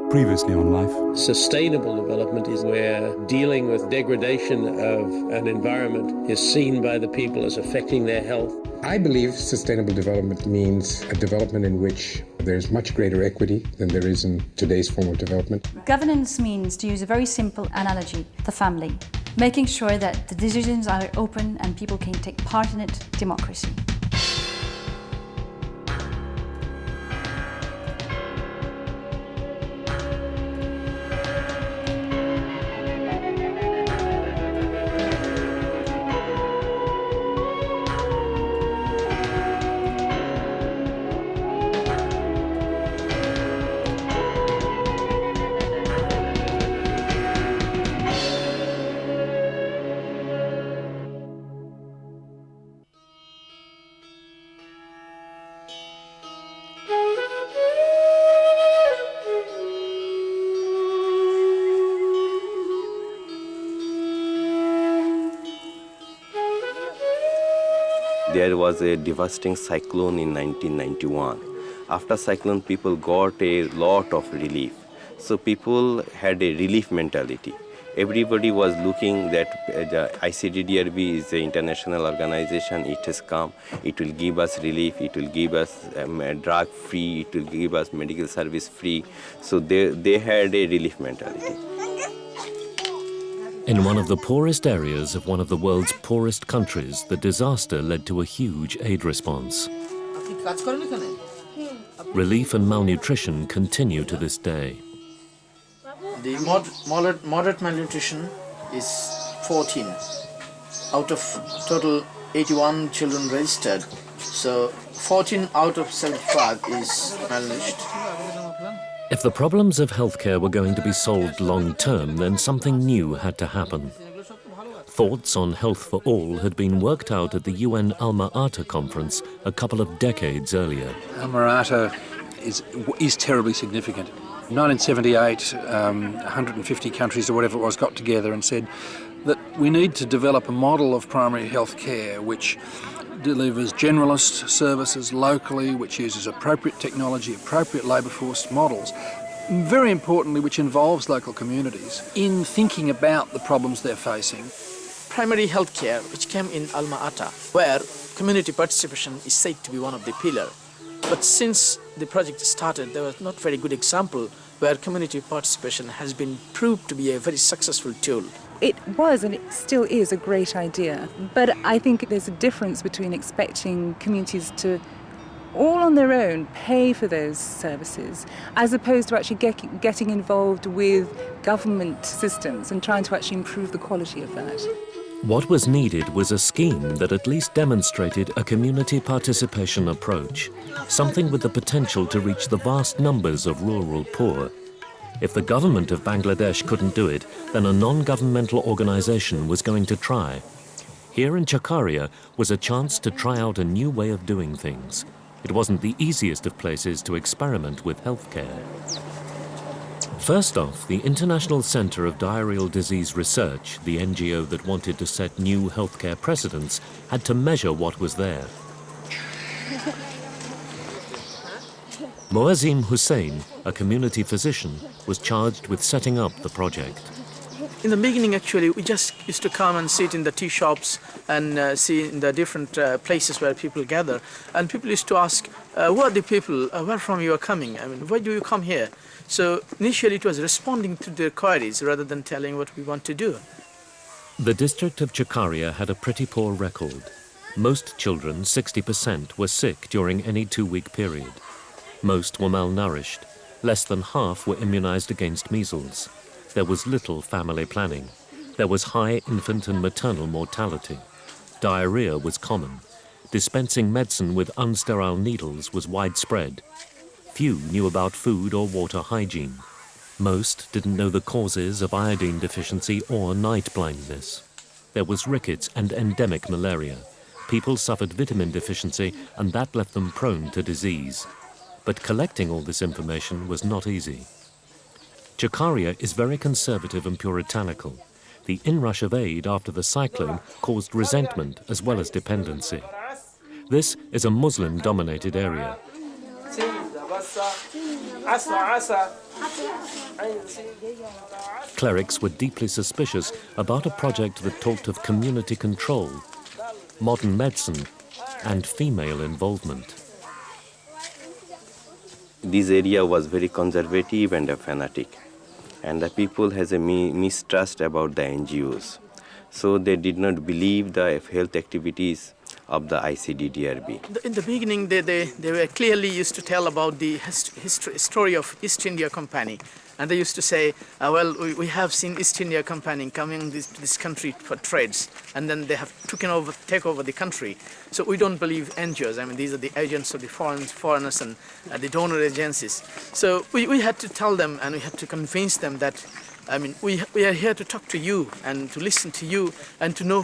previously on Life. Sustainable development is where dealing with degradation of an environment is seen by the people as affecting their health. I believe sustainable development means a development in which there's much greater equity than there is in today's form of development. Governance means, to use a very simple analogy, the family, making sure that the decisions are open and people can take part in it, democracy. There was a devastating cyclone in 1991. After cyclone, people got a lot of relief. So people had a relief mentality. Everybody was looking that the ICDDR.B is the international organization. It has come. It will give us relief. It will give us drug free. It will give us medical service free. So they had a relief mentality. In one of the poorest areas of one of the world's poorest countries, the disaster led to a huge aid response. Relief and malnutrition continue to this day. The moderate malnutrition is 14 out of total 81 children registered. So 14 out of 75 is malnourished. If the problems of healthcare were going to be solved long-term, then something new had to happen. Thoughts on health for all had been worked out at the UN Alma-Ata conference a couple of decades earlier. Alma-Ata is terribly significant. In 1978, 150 countries or whatever it was got together and said that we need to develop a model of primary health care which delivers generalist services locally, which uses appropriate technology, appropriate labour force models, very importantly which involves local communities in thinking about the problems they're facing. Primary health care, which came in Alma-Ata, where community participation is said to be one of the pillars. But since the project started, there was not very good example where community participation has been proved to be a very successful tool. It was and it still is a great idea, but I think there's a difference between expecting communities to all on their own pay for those services as opposed to actually getting involved with government systems and trying to actually improve the quality of that. What was needed was a scheme that at least demonstrated a community participation approach, something with the potential to reach the vast numbers of rural poor. If the government of Bangladesh couldn't do it, then a non-governmental organization was going to try. Here in Chakaria was a chance to try out a new way of doing things. It wasn't the easiest of places to experiment with healthcare. First off, the International Center of Diarrhoeal Disease Research, the NGO that wanted to set new healthcare precedents, had to measure what was there. Moazzem Houssain, a community physician, was charged with setting up the project. In the beginning, actually, we just used to come and sit in the tea shops and see in the different places where people gather. And people used to ask, who are the people, where from you are coming? I mean, why do you come here? So initially it was responding to their queries rather than telling what we want to do. The district of Chakaria had a pretty poor record. Most children, 60%, were sick during any 2-week period. Most were malnourished. Less than half were immunized against measles. There was little family planning. There was high infant and maternal mortality. Diarrhea was common. Dispensing medicine with unsterile needles was widespread. Few knew about food or water hygiene. Most didn't know the causes of iodine deficiency or night blindness. There was rickets and endemic malaria. People suffered vitamin deficiency, and that left them prone to disease. But collecting all this information was not easy. Chakaria is very conservative and puritanical. The inrush of aid after the cyclone caused resentment as well as dependency. This is a Muslim-dominated area. Clerics were deeply suspicious about a project that talked of community control, modern medicine, and female involvement. This area was very conservative and fanatic, and the people has a mistrust about the NGOs. So they did not believe the health activities of the ICDDR.B. In the beginning, they were clearly used to tell about the story of East India Company. And they used to say, well, we have seen East India Company coming to this country for trades, and then they have take over the country. So we don't believe NGOs. I mean, these are the agents of the foreigners and the donor agencies. So we had to tell them, and we had to convince them that, I mean, we are here to talk to you and to listen to you and to know